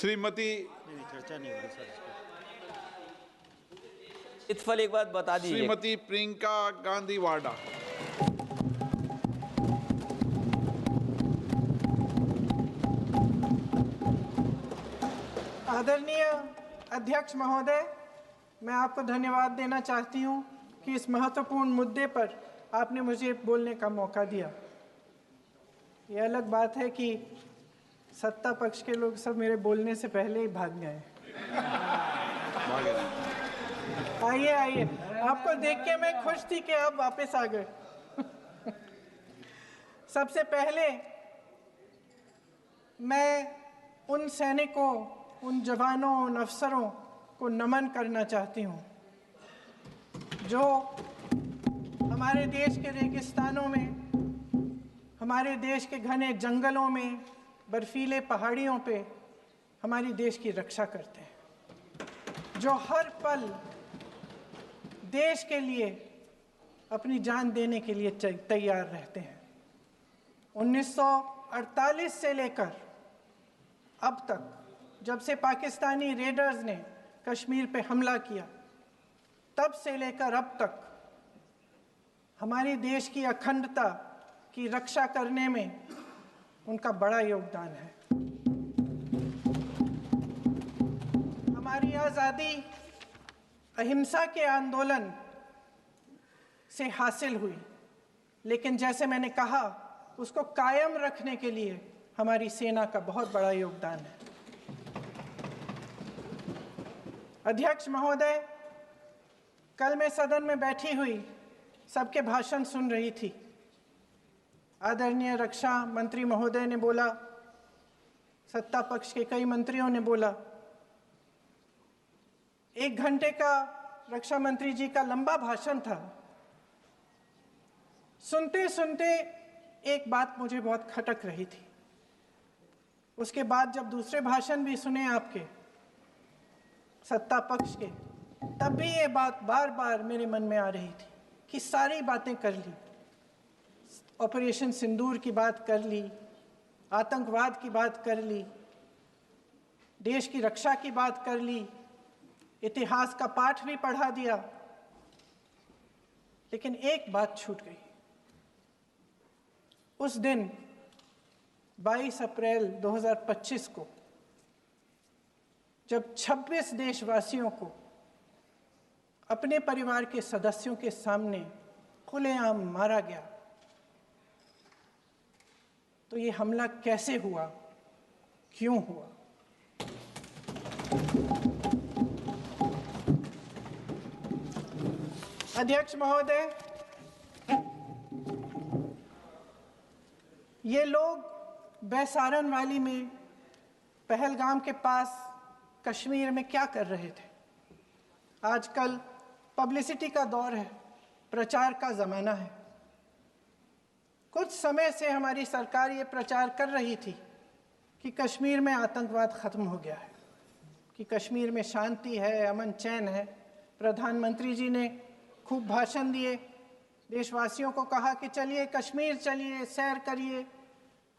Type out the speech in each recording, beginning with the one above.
श्रीमती चर्चा नहीं होगी सर। इत्फल एक बात बता दीजिए। श्रीमती प्रियंका गांधी वाडा। आदरणीय अध्यक्ष महोदय, मैं आपको धन्यवाद देना चाहती हूं कि इस महत्वपूर्ण मुद्दे पर आपने मुझे बोलने का मौका दिया। ये अलग बात है कि सत्ता पक्ष के लोग सब मेरे बोलने से पहले ही भाग गए। आइए आइए, आपको देख के मैं खुश थी कि आप वापस आ गए। सबसे पहले मैं उन सैनिकों, उन जवानों, उन अफसरों को नमन करना चाहती हूँ जो हमारे देश के रेगिस्तानों में, हमारे देश के घने जंगलों में, बर्फीले पहाड़ियों पे हमारी देश की रक्षा करते हैं, जो हर पल देश के लिए अपनी जान देने के लिए तैयार रहते हैं। 1948 से लेकर अब तक, जब से पाकिस्तानी रेडर्स ने कश्मीर पे हमला किया, तब से लेकर अब तक हमारी देश की अखंडता की रक्षा करने में उनका बड़ा योगदान है। हमारी आज़ादी अहिंसा के आंदोलन से हासिल हुई, लेकिन जैसे मैंने कहा, उसको कायम रखने के लिए हमारी सेना का बहुत बड़ा योगदान है। अध्यक्ष महोदय, कल मैं सदन में बैठी हुई सबके भाषण सुन रही थी। आदरणीय रक्षा मंत्री महोदय ने बोला, सत्ता पक्ष के कई मंत्रियों ने बोला। 1 घंटे का रक्षा मंत्री जी का लंबा भाषण था। सुनते सुनते एक बात मुझे बहुत खटक रही थी। उसके बाद जब दूसरे भाषण भी सुने आपके सत्ता पक्ष के, तब भी ये बात बार बार मेरे मन में आ रही थी कि सारी बातें कर ली, ऑपरेशन सिंदूर की बात कर ली, आतंकवाद की बात कर ली, देश की रक्षा की बात कर ली, इतिहास का पाठ भी पढ़ा दिया, लेकिन एक बात छूट गई। उस दिन 22 अप्रैल 2025 को जब 26 देशवासियों को अपने परिवार के सदस्यों के सामने खुलेआम मारा गया, तो ये हमला कैसे हुआ, क्यों हुआ? अध्यक्ष महोदय, ये लोग बैसारन वैली में, पहलगाम के पास कश्मीर में क्या कर रहे थे? आजकल पब्लिसिटी का दौर है, प्रचार का ज़माना है। कुछ समय से हमारी सरकार ये प्रचार कर रही थी कि कश्मीर में आतंकवाद ख़त्म हो गया है, कि कश्मीर में शांति है, अमन चैन है। प्रधानमंत्री जी ने खूब भाषण दिए, देशवासियों को कहा कि चलिए कश्मीर चलिए, सैर करिए।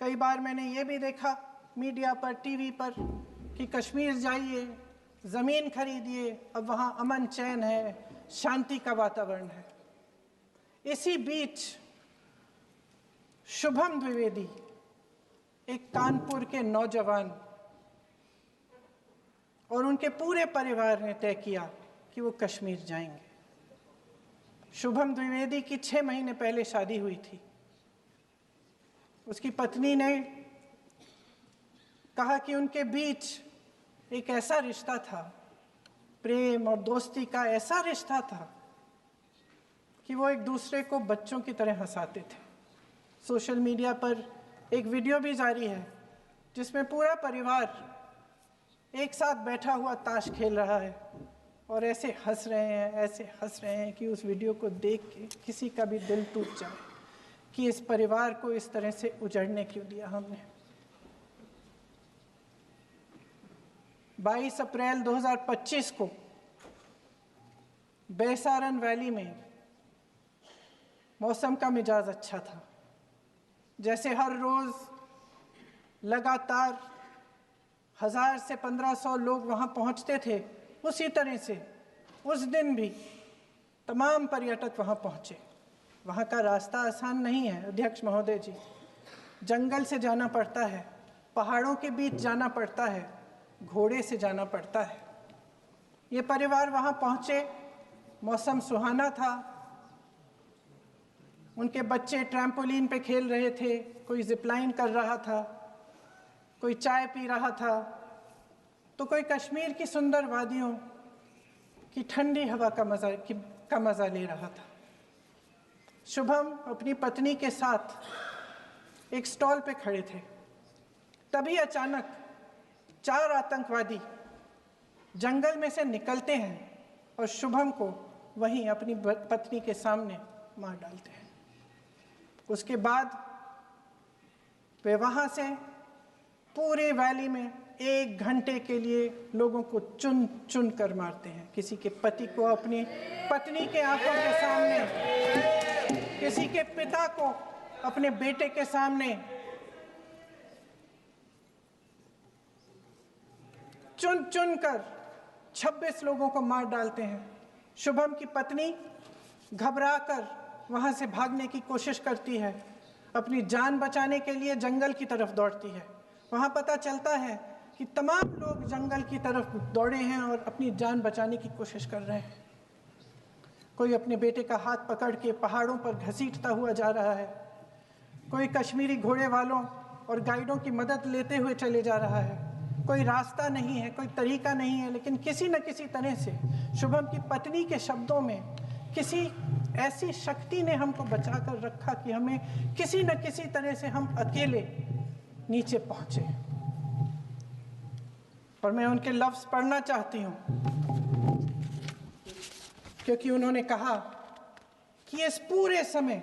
कई बार मैंने ये भी देखा मीडिया पर, टीवी पर, कि कश्मीर जाइए, ज़मीन खरीदिए, अब वहाँ अमन चैन है, शांति का वातावरण है। इसी बीच शुभम द्विवेदी, एक कानपुर के नौजवान, और उनके पूरे परिवार ने तय किया कि वो कश्मीर जाएंगे। शुभम द्विवेदी की 6 महीने पहले शादी हुई थी। उसकी पत्नी ने कहा कि उनके बीच एक ऐसा रिश्ता था, प्रेम और दोस्ती का ऐसा रिश्ता था कि वो एक दूसरे को बच्चों की तरह हंसाते थे। सोशल मीडिया पर एक वीडियो भी जारी है जिसमें पूरा परिवार एक साथ बैठा हुआ ताश खेल रहा है और ऐसे हंस रहे हैं, ऐसे हंस रहे हैं कि उस वीडियो को देख के किसी का भी दिल टूट जाए कि इस परिवार को इस तरह से उजड़ने क्यों दिया हमने। 22 अप्रैल 2025 को बैसारन वैली में मौसम का मिजाज अच्छा था। जैसे हर रोज़ लगातार 1000 से 1500 लोग वहाँ पहुँचते थे, उसी तरह से उस दिन भी तमाम पर्यटक वहाँ पहुँचे। वहाँ का रास्ता आसान नहीं है अध्यक्ष महोदय जी, जंगल से जाना पड़ता है, पहाड़ों के बीच जाना पड़ता है, घोड़े से जाना पड़ता है। ये परिवार वहाँ पहुँचे, मौसम सुहाना था, उनके बच्चे ट्रैम्पोलिन पे खेल रहे थे, कोई जिपलाइन कर रहा था, कोई चाय पी रहा था, तो कोई कश्मीर की सुंदर वादियों की ठंडी हवा का मज़ा ले रहा था। शुभम अपनी पत्नी के साथ एक स्टॉल पे खड़े थे। तभी अचानक 4 आतंकवादी जंगल में से निकलते हैं और शुभम को वहीं अपनी पत्नी के सामने मार डालते हैं। उसके बाद वे वहाँ से पूरे वैली में 1 घंटे के लिए लोगों को चुन चुन कर मारते हैं। किसी के पति को अपनी पत्नी के आंखों के सामने, किसी के पिता को अपने बेटे के सामने, चुन चुन कर 26 लोगों को मार डालते हैं। शुभम की पत्नी घबराकर वहां से भागने की कोशिश करती है, अपनी जान बचाने के लिए जंगल की तरफ दौड़ती है। वहां पता चलता है कि तमाम लोग जंगल की तरफ दौड़े हैं और अपनी जान बचाने की कोशिश कर रहे हैं। कोई अपने बेटे का हाथ पकड़ के पहाड़ों पर घसीटता हुआ जा रहा है, कोई कश्मीरी घोड़े वालों और गाइडों की मदद लेते हुए चले जा रहा है। कोई रास्ता नहीं है, कोई तरीका नहीं है, लेकिन किसी न किसी तरह से शुभम की पत्नी के शब्दों में किसी ऐसी शक्ति ने हमको बचा कर रखा कि हमें किसी न किसी तरह से हम अकेले नीचे पहुंचे। और मैं उनके लफ्ज पढ़ना चाहती हूँ, क्योंकि उन्होंने कहा कि इस पूरे समय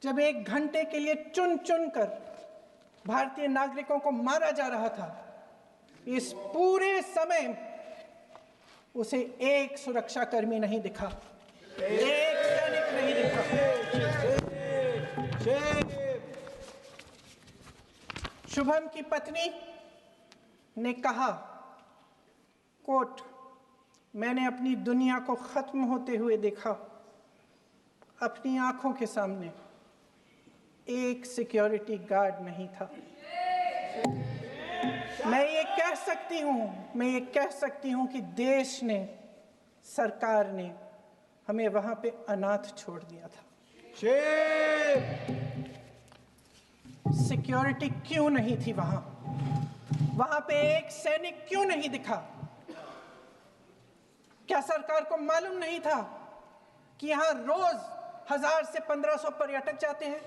जब 1 घंटे के लिए चुन चुन कर भारतीय नागरिकों को मारा जा रहा था, इस पूरे समय उसे एक सुरक्षाकर्मी नहीं दिखा, एक सैनिक नहीं दिखा। शुभम की पत्नी ने कहा, कोट, मैंने अपनी दुनिया को खत्म होते हुए देखा। अपनी आंखों के सामने एक सिक्योरिटी गार्ड नहीं था। मैं ये कह सकती हूँ कि देश ने, सरकार ने हमें वहां पे अनाथ छोड़ दिया था। सिक्योरिटी क्यों नहीं थी वहां पे एक सैनिक क्यों नहीं दिखा? क्या सरकार को मालूम नहीं था कि यहाँ रोज 1000 से 1500 पर्यटक जाते हैं?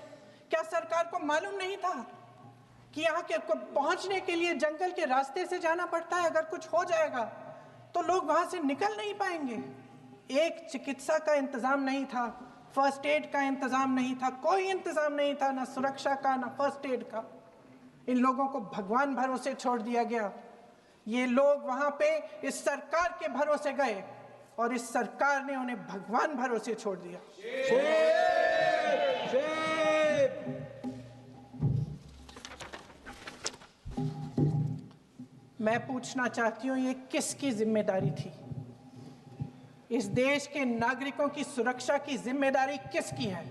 क्या सरकार को मालूम नहीं था कि यहाँ के पहुंचने के लिए जंगल के रास्ते से जाना पड़ता है? अगर कुछ हो जाएगा तो लोग वहां से निकल नहीं पाएंगे। एक चिकित्सा का इंतजाम नहीं था, फर्स्ट एड का इंतजाम नहीं था, कोई इंतजाम नहीं था, ना सुरक्षा का ना फर्स्ट एड का। इन लोगों को भगवान भरोसे छोड़ दिया गया। ये लोग वहां पे इस सरकार के भरोसे गए और इस सरकार ने उन्हें भगवान भरोसे छोड़ दिया। मैं पूछना चाहती हूँ, ये किसकी जिम्मेदारी थी? इस देश के नागरिकों की सुरक्षा की जिम्मेदारी किसकी है?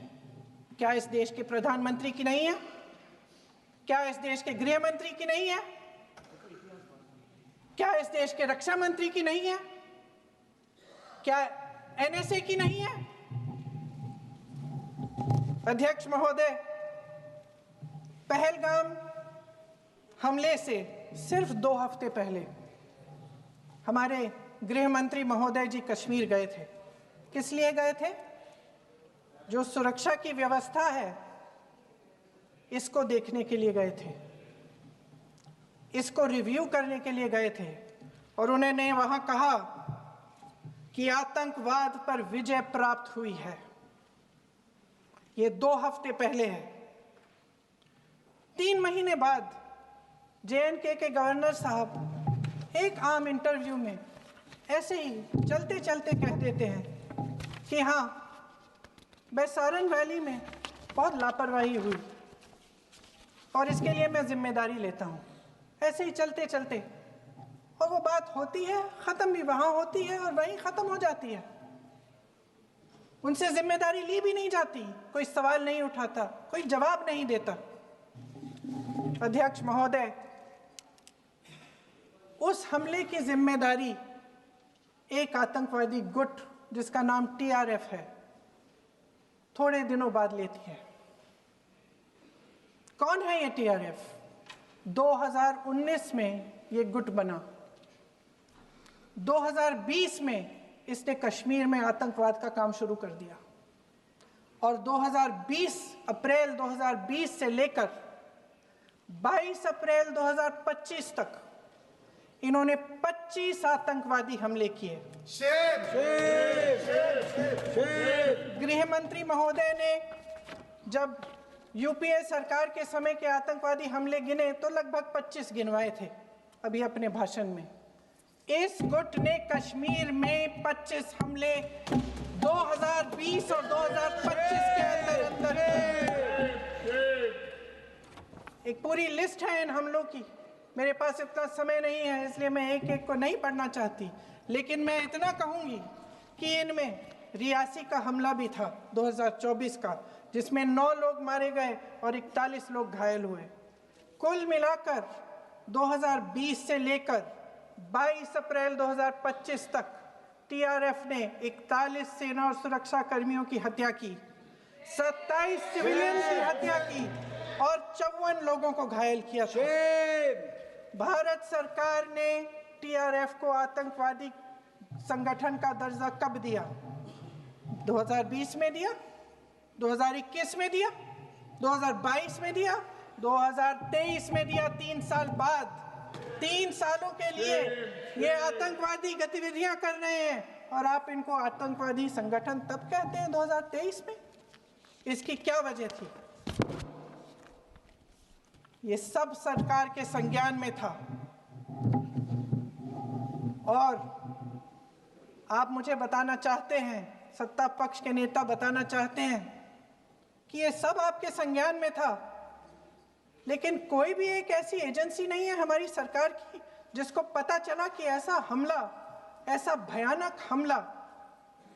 क्या इस देश के प्रधानमंत्री की नहीं है? क्या इस देश के गृह मंत्री की नहीं है? क्या इस देश के रक्षा मंत्री की नहीं है? क्या एनएसए की नहीं है? अध्यक्ष महोदय, पहलगाम हमले से सिर्फ 2 हफ्ते पहले हमारे गृह मंत्री महोदय जी कश्मीर गए थे। किस लिए गए थे? जो सुरक्षा की व्यवस्था है इसको देखने के लिए गए थे, इसको रिव्यू करने के लिए गए थे। और उन्होंने वहां कहा कि आतंकवाद पर विजय प्राप्त हुई है। ये 2 हफ्ते पहले है। 3 महीने बाद JNK के गवर्नर साहब एक आम इंटरव्यू में ऐसे ही चलते चलते कह देते हैं कि हाँ, बैसारन वैली में बहुत लापरवाही हुई और इसके लिए मैं जिम्मेदारी लेता हूँ। ऐसे ही चलते चलते, और वो बात होती है, ख़त्म भी वहाँ होती है और वहीं ख़त्म हो जाती है। उनसे जिम्मेदारी ली भी नहीं जाती, कोई सवाल नहीं उठाता, कोई जवाब नहीं देता। अध्यक्ष महोदय, उस हमले की जिम्मेदारी एक आतंकवादी गुट जिसका नाम TRF है थोड़े दिनों बाद लेती है। कौन है ये TRF? 2019 में ये गुट बना। 2020 में इसने कश्मीर में आतंकवाद का काम शुरू कर दिया और 2020 अप्रैल 2020 से लेकर 22 अप्रैल 2025 तक इन्होंने 25 आतंकवादी हमले किए। गृह मंत्री महोदय ने जब यूपीए सरकार के समय के आतंकवादी हमले गिने तो लगभग 25 गिनवाए थे अभी अपने भाषण में। इस गुट ने कश्मीर में 25 हमले 2020 और 2025 के अंदर एक पूरी लिस्ट है इन हमलों की। मेरे पास इतना समय नहीं है इसलिए मैं एक एक को नहीं पढ़ना चाहती, लेकिन मैं इतना कहूंगी कि इनमें रियासी का हमला भी था 2024 का, जिसमें 9 लोग मारे गए और 41 लोग घायल हुए। कुल मिलाकर 2020 से लेकर 22 अप्रैल 2025 तक TRF ने 41 सेना और सुरक्षा कर्मियों की हत्या की, 27 सिविलियन की हत्या की और 54 लोगों को घायल किया था। भारत सरकार ने TRF को आतंकवादी संगठन का दर्जा कब दिया? 2020 में दिया, 2021 में दिया, 2022 में दिया, 2023 में दिया। 3 साल बाद, 3 सालों के लिए ये आतंकवादी गतिविधियां कर रहे हैं और आप इनको आतंकवादी संगठन तब कहते हैं 2023 में। इसकी क्या वजह थी? ये सब सरकार के संज्ञान में था और आप मुझे बताना चाहते हैं, सत्ता पक्ष के नेता बताना चाहते हैं कि ये सब आपके संज्ञान में था, लेकिन कोई भी एक ऐसी एजेंसी नहीं है हमारी सरकार की जिसको पता चला कि ऐसा हमला, ऐसा भयानक हमला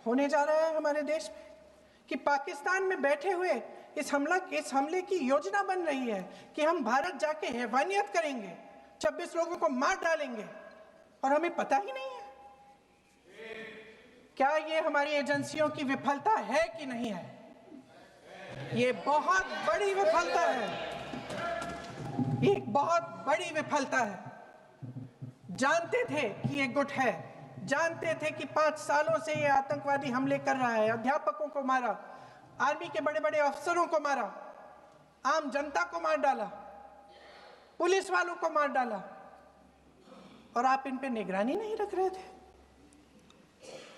होने जा रहा है हमारे देश में, कि पाकिस्तान में बैठे हुए इस हमले की योजना बन रही है कि हम भारत जाके हैवानियत करेंगे, 26 लोगों को मार डालेंगे और हमें पता ही नहीं है। क्या ये हमारी एजेंसियों की विफलता है कि नहीं है? ये बहुत बड़ी विफलता है, एक बहुत बड़ी विफलता है। जानते थे कि ये गुट है, जानते थे कि 5 सालों से ये आतंकवादी हमले कर रहा है, अध्यापकों को मारा, आर्मी के बड़े बड़े अफसरों को मारा, आम जनता को मार डाला, पुलिस वालों को मार डाला, और आप इन पे निगरानी नहीं रख रहे थे।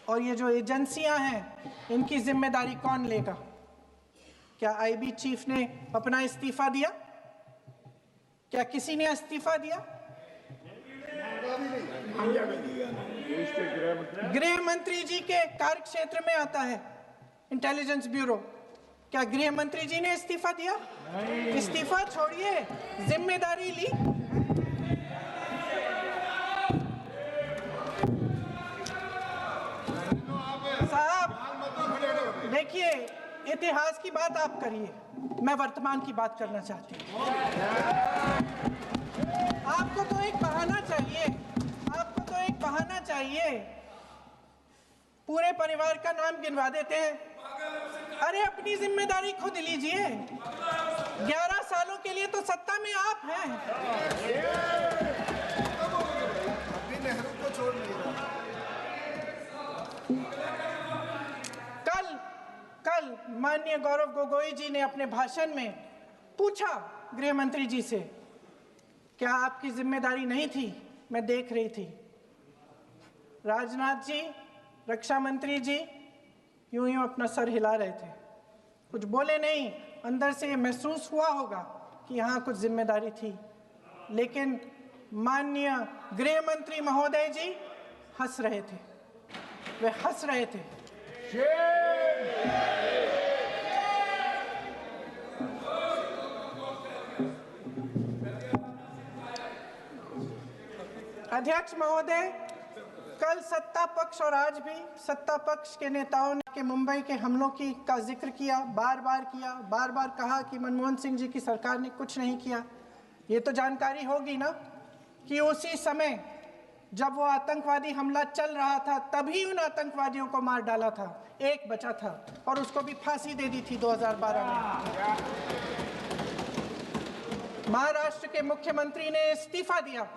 और ये जो एजेंसियां हैं इनकी जिम्मेदारी कौन लेगा? क्या IB चीफ ने अपना इस्तीफा दिया? क्या किसी ने इस्तीफा दिया? गृह मंत्री जी के कार्य क्षेत्र में आता है इंटेलिजेंस ब्यूरो। क्या गृह मंत्री जी ने इस्तीफा दिया? इस्तीफा छोड़िए, जिम्मेदारी ली। साहब देखिए, इतिहास की बात आप करिए, मैं वर्तमान की बात करना चाहती हूँ। आपको तो एक बहाना चाहिए, आपको तो एक बहाना चाहिए। पूरे परिवार का नाम गिनवा देते हैं। अरे अपनी जिम्मेदारी खुद लीजिए। 11 सालों के लिए तो सत्ता में आप हैं। अभी नेहरू को छोड़ नहीं रहा। कल माननीय गौरव गोगोई जी ने अपने भाषण में पूछा गृह मंत्री जी से, क्या आपकी जिम्मेदारी नहीं थी? मैं देख रही थी। राजनाथ जी, रक्षा मंत्री जी यूं अपना सर हिला रहे थे, कुछ बोले नहीं। अंदर से ये महसूस हुआ होगा कि यहाँ कुछ जिम्मेदारी थी, लेकिन माननीय गृह मंत्री महोदय जी हंस रहे थे, वे हंस रहे थे। अध्यक्ष महोदय, कल सत्ता पक्ष और आज भी सत्ता पक्ष के नेताओं ने मुंबई के हमलों का जिक्र किया, बार बार कहा कि मनमोहन सिंह जी की सरकार ने कुछ नहीं किया। ये तो जानकारी होगी ना कि उसी समय जब वो आतंकवादी हमला चल रहा था तभी उन आतंकवादियों को मार डाला था, एक बचा था और उसको भी फांसी दे दी थी 2012 में। महाराष्ट्र के मुख्यमंत्री ने इस्तीफा दिया,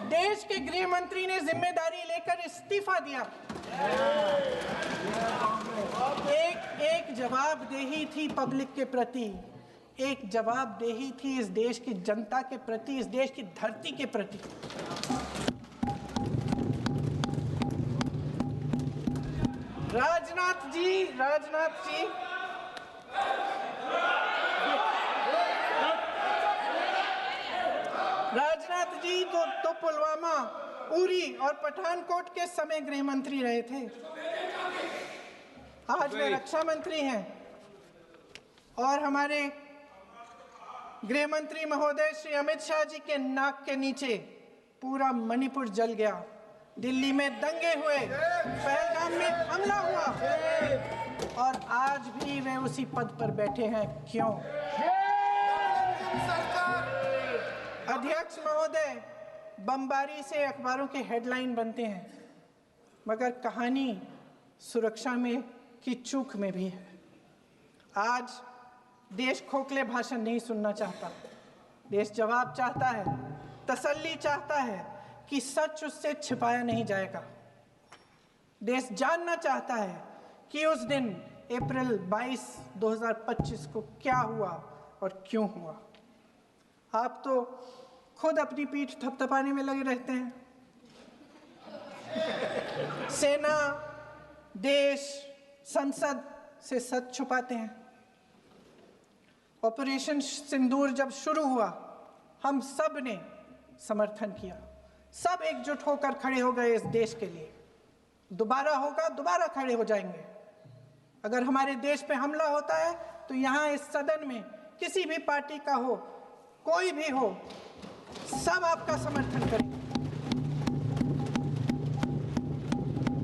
देश के गृह मंत्री ने जिम्मेदारी लेकर इस्तीफा दिया। एक जवाबदेही थी पब्लिक के प्रति, एक जवाबदेही थी इस देश की जनता के प्रति, इस देश की धरती के प्रति। राजनाथ जी तो पुलवामा, उरी और पठानकोट के समय गृह मंत्री रहे थे। आज वे रक्षा मंत्री हैं और हमारे गृह मंत्री महोदय श्री अमित शाह जी के नाक के नीचे पूरा मणिपुर जल गया, दिल्ली में दंगे हुए, पहलगाम में हमला हुआ और आज भी वे उसी पद पर बैठे हैं। क्यों? अध्यक्ष महोदय, बमबारी से अखबारों के हेडलाइन बनते हैं, मगर कहानी सुरक्षा में की चूक में भी है। आज देश खोखले भाषण नहीं सुनना चाहता, देश जवाब चाहता है, तसल्ली चाहता है कि सच उससे छिपाया नहीं जाएगा। देश जानना चाहता है कि उस दिन अप्रैल 22, 2025 को क्या हुआ और क्यों हुआ। आप तो खुद अपनी पीठ थपथपाने में लगे रहते हैं। सेना, देश, संसद से सच छुपाते हैं। ऑपरेशन सिंदूर जब शुरू हुआ, हम सब ने समर्थन किया, सब एकजुट होकर खड़े हो गए इस देश के लिए। दोबारा होगा, दोबारा खड़े हो जाएंगे। अगर हमारे देश पे हमला होता है तो यहाँ इस सदन में किसी भी पार्टी का हो, कोई भी हो, सब आपका समर्थन करेंगे।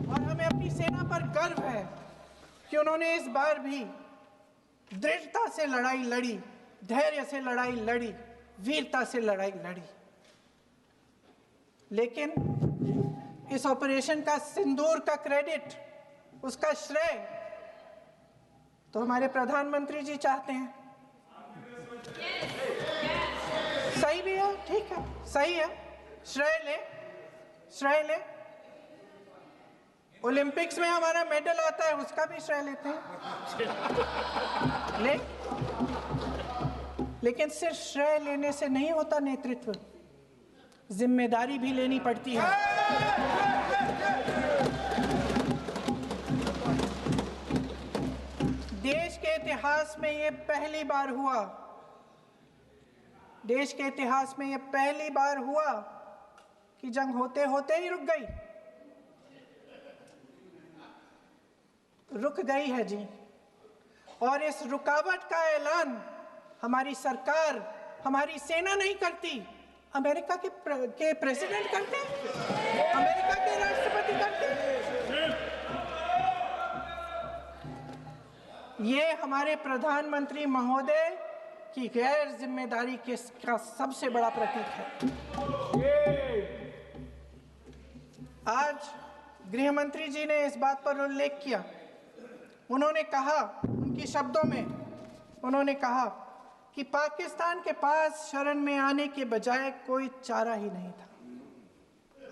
और हमें अपनी सेना पर गर्व है कि उन्होंने इस बार भी दृढ़ता से लड़ाई लड़ी, धैर्य से लड़ाई लड़ी, वीरता से लड़ाई लड़ी। लेकिन इस ऑपरेशन का सिंदूर का क्रेडिट, उसका श्रेय तो हमारे प्रधानमंत्री जी चाहते हैं। सही भी है, ठीक है, सही है, श्रेय ले। ओलंपिक्स में हमारा मेडल आता है, उसका भी श्रेय लेते हैं, लेकिन सिर्फ श्रेय लेने से नहीं होता नेतृत्व, जिम्मेदारी भी लेनी पड़ती है। देश के इतिहास में ये पहली बार हुआ, देश के इतिहास में ये पहली बार हुआ कि जंग होते होते ही रुक गई है जी। और इस रुकावट का ऐलान हमारी सरकार, हमारी सेना नहीं करती, अमेरिका के प्रेसिडेंट करते हैं, अमेरिका के राष्ट्रपति करते हैं। ये हमारे प्रधानमंत्री महोदय की गैर जिम्मेदारी का सबसे बड़ा प्रतीक है। आज गृह मंत्री जी ने इस बात पर उल्लेख किया। उन्होंने कहा, उनके शब्दों में उन्होंने कहा कि पाकिस्तान के पास शरण में आने के बजाय कोई चारा ही नहीं था।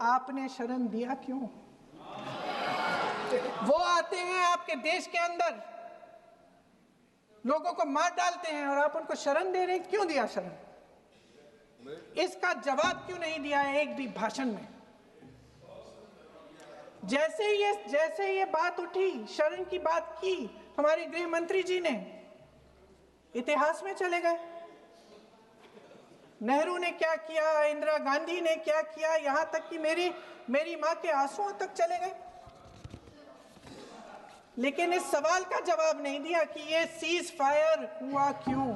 आपने शरण दिया क्यों? वो आते हैं आपके देश के अंदर, लोगों को मार डालते हैं और आप उनको शरण दे रहे हैं। क्यों दिया शरण? इसका जवाब क्यों नहीं दिया एक भी भाषण में? जैसे ये बात उठी, शरण की बात की, हमारे गृह मंत्री जी ने इतिहास में चले गए। नेहरू ने क्या किया, इंदिरा गांधी ने क्या किया, यहां तक कि मेरी मां के आंसुओं तक चले गए। लेकिन इस सवाल का जवाब नहीं दिया कि ये सीज फायर हुआ क्यों।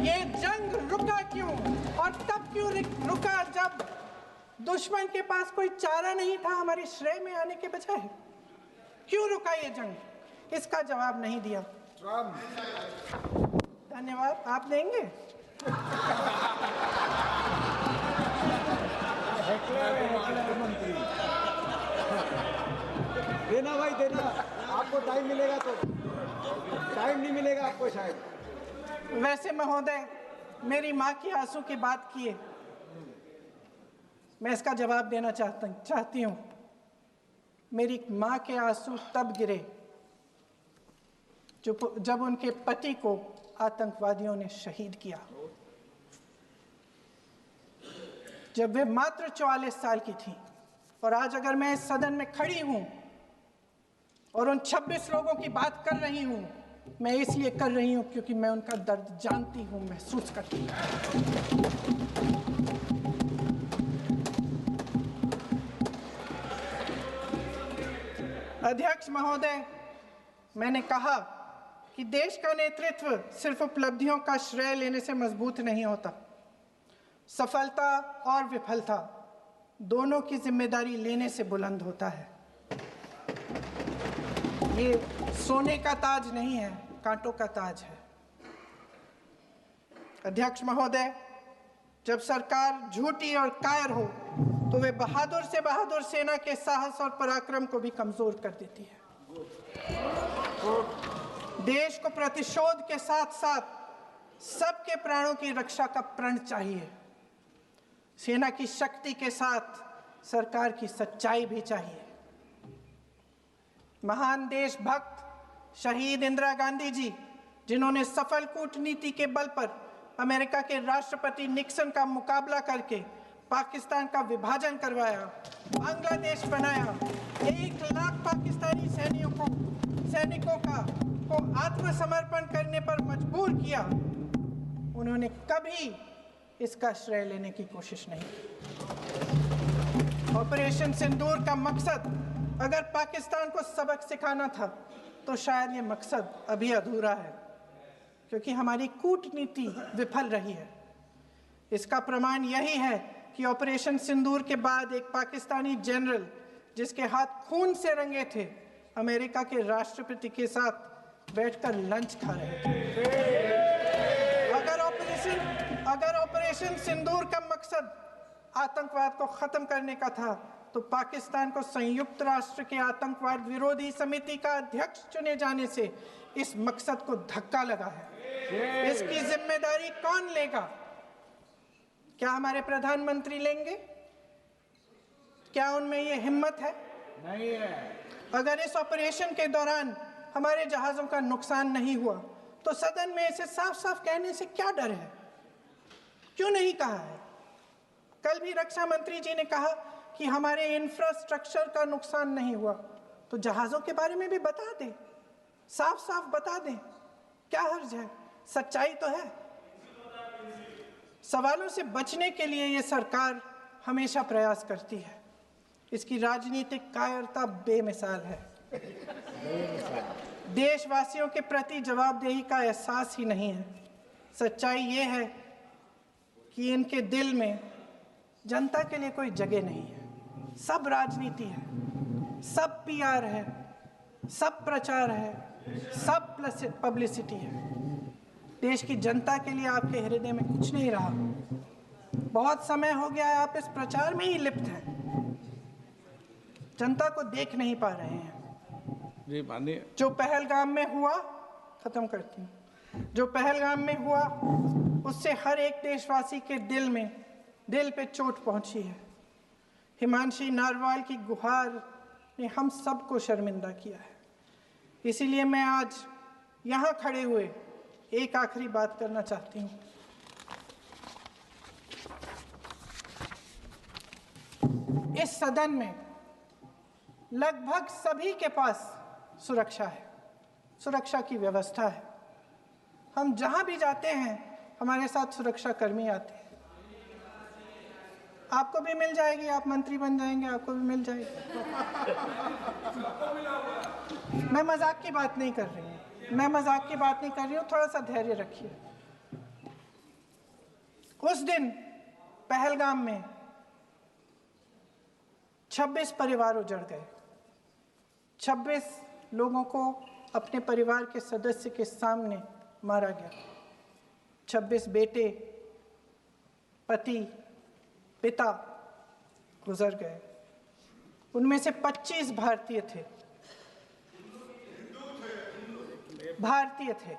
ये जंग रुका क्यों? और तब क्यों रुका जब दुश्मन के पास कोई चारा नहीं था हमारी श्रेय में आने के बजाय? क्यों रुका ये जंग? इसका जवाब नहीं दिया। धन्यवाद। आप देंगे? देना भाई देना, आपको टाइम मिलेगा तो। टाइम नहीं मिलेगा आपको शायद। वैसे महोदय, मेरी माँ की आंसू की बात किए, मैं इसका जवाब देना चाहती हूँ। मेरी माँ के आंसू तब गिरे जब उनके पति को आतंकवादियों ने शहीद किया, जब वे मात्र 44 साल की थी। और आज अगर मैं इस सदन में खड़ी हूं और उन 26 लोगों की बात कर रही हूं, मैं इसलिए कर रही हूं क्योंकि मैं उनका दर्द जानती हूं, महसूस करती हूं। अध्यक्ष महोदय, मैंने कहा कि देश का नेतृत्व सिर्फ उपलब्धियों का श्रेय लेने से मजबूत नहीं होता। सफलता और विफलता दोनों की जिम्मेदारी लेने से बुलंद होता है। ये सोने का ताज नहीं है, कांटों का ताज है। अध्यक्ष महोदय, जब सरकार झूठी और कायर हो तो वे बहादुर से बहादुर सेना के साहस और पराक्रम को भी कमजोर कर देती है। देश को प्रतिशोध के साथ साथ सबके प्राणों की रक्षा का प्रण चाहिए। सेना की शक्ति के साथ सरकार की सच्चाई भी चाहिए। महान देशभक्त शहीद इंदिरा गांधी जी, जिन्होंने सफल कूटनीति के बल पर अमेरिका के राष्ट्रपति निक्सन का मुकाबला करके पाकिस्तान का विभाजन करवाया, बांग्लादेश बनाया, 1 लाख पाकिस्तानी सैनिकों को आत्मसमर्पण करने पर मजबूर किया, उन्होंने कभी इसका श्रेय लेने की कोशिश नहीं की। ऑपरेशन सिंदूर का मकसद अगर पाकिस्तान को सबक सिखाना था तो शायद ये मकसद अभी अधूरा है, क्योंकि हमारी कूटनीति विफल रही है। इसका प्रमाण यही है कि ऑपरेशन सिंदूर के बाद एक पाकिस्तानी जनरल, जिसके हाथ खून से रंगे थे, अमेरिका के राष्ट्रपति के साथ बैठकर लंच खा रहे थे। अगर ऑपरेशन सिंदूर का मकसद आतंकवाद को खत्म करने का था तो पाकिस्तान को संयुक्त राष्ट्र के आतंकवाद विरोधी समिति का अध्यक्ष चुने जाने से इस मकसद को धक्का लगा है। इसकी जिम्मेदारी कौन लेगा? क्या हमारे प्रधानमंत्री लेंगे? क्या उनमें ये हिम्मत है? नहीं है। अगर इस ऑपरेशन के दौरान हमारे जहाजों का नुकसान नहीं हुआ तो सदन में इसे साफ साफ कहने से क्या डर है? क्यों नहीं कहा है? कल भी रक्षा मंत्री जी ने कहा कि हमारे इंफ्रास्ट्रक्चर का नुकसान नहीं हुआ, तो जहाजों के बारे में भी बता दें, साफ साफ बता दें, क्या हर्ज है? सच्चाई तो है। सवालों से बचने के लिए ये सरकार हमेशा प्रयास करती है। इसकी राजनीतिक कायरता बेमिसाल है। देशवासियों के प्रति जवाबदेही का एहसास ही नहीं है। सच्चाई ये है कि इनके दिल में जनता के लिए कोई जगह नहीं है। सब राजनीति है, सब पीआर है, सब प्रचार है, सब पब्लिसिटी है। देश की जनता के लिए आपके हृदय में कुछ नहीं रहा। बहुत समय हो गया है आप इस प्रचार में ही लिप्त हैं, जनता को देख नहीं पा रहे हैं। जी माननीय, जो पहलगाम में हुआ, खत्म करती हूँ, जो पहलगाम में हुआ उससे हर एक देशवासी के दिल पे चोट पहुंची है। हिमांशी नारवाल की गुहार ने हम सबको शर्मिंदा किया है। इसीलिए मैं आज यहाँ खड़े हुए एक आखिरी बात करना चाहती हूँ। इस सदन में लगभग सभी के पास सुरक्षा है, सुरक्षा की व्यवस्था है। हम जहाँ भी जाते हैं हमारे साथ सुरक्षा कर्मी आते हैं। आपको भी मिल जाएगी, आप मंत्री बन जाएंगे, आपको भी मिल जाएगी। मैं मजाक की बात नहीं कर रही हूँ, थोड़ा सा धैर्य रखिए। उस दिन पहलगाम में 26 परिवार उजड़ गए। 26 लोगों को अपने परिवार के सदस्य के सामने मारा गया। 26 बेटे, पति, पिता गुजर गए। उनमें से 25 भारतीय थे। भारतीय थे।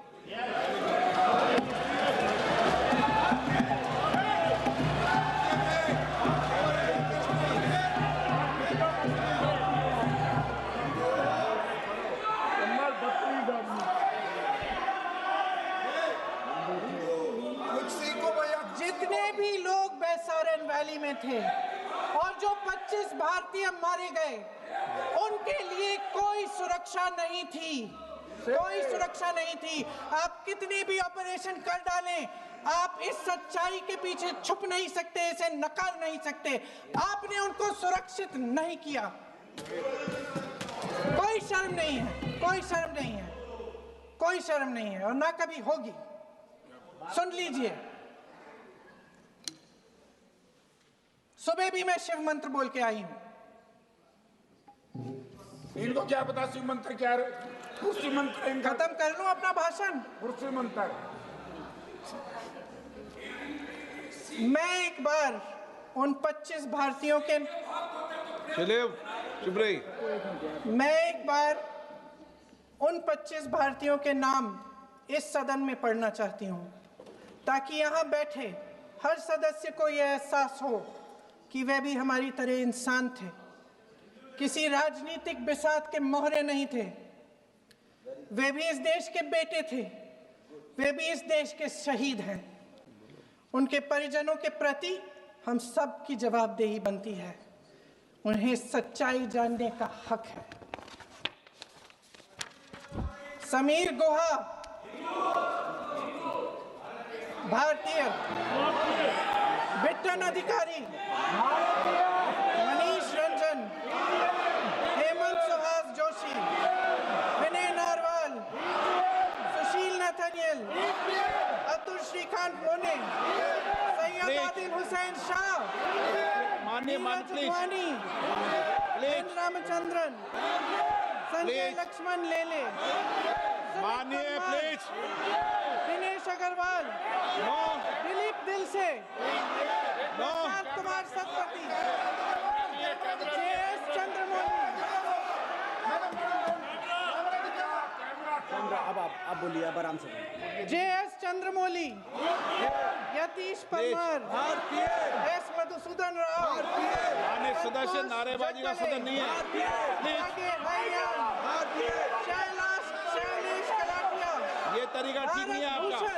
जितने भी लोग बैसारन वैली में थे और जो 25 भारतीय मारे गए, उनके लिए कोई सुरक्षा नहीं थी। कोई सुरक्षा नहीं थी। आप कितने भी ऑपरेशन कर डालें, आप इस सच्चाई के पीछे छुप नहीं सकते, इसे नकार नहीं सकते। आपने उनको सुरक्षित नहीं किया। कोई शर्म नहीं है, कोई शर्म नहीं है, कोई शर्म नहीं है और ना कभी होगी। सुन लीजिए, सुबह भी मैं शिव मंत्र बोल के आई हूं। इनको क्या पता शिव मंत्र क्या है? शिव मंत्र इनका खत्म कर लूं अपना भाषण। शिव मंत्र मैं एक बार उन 25 भारतीयों के चलिए चुप रही। मैं एक बार उन 25 भारतीयों के नाम इस सदन में पढ़ना चाहती हूं, ताकि यहां बैठे हर सदस्य को यह एहसास हो कि वे भी हमारी तरह इंसान थे, किसी राजनीतिक बिसात के मोहरे नहीं थे। वे भी इस देश के बेटे थे, वे भी इस देश के शहीद हैं। उनके परिजनों के प्रति हम सब की जवाबदेही बनती है। उन्हें सच्चाई जानने का हक है। समीर गुहा भारतीय, बिट्टन अधिकारी, मनीष रंजन, हेमंत सुहास जोशी, विनय नारवाल, सुशील नथनियल, अतुल श्रीकांत मोने, सैयद आदिल हुसैन शाह, नीरज वानी, एन रामचंद्रन, संजय लक्ष्मण लेले, मानिए प्लीज। दिनेश अग्रवाल, दिलीप दिल से, प्रशांत कुमार सतपति, JS चंद्रमौली। अब आप बोलिए, अब आराम से बोलिए। JS चंद्रमौली, यतीश परमार, S मधुसूदन राव, माननीय सदस्य, नारेबाजी का सदन नहीं है। शैलेश कलाटिया, ये तरीका ठीक नहीं है आपका।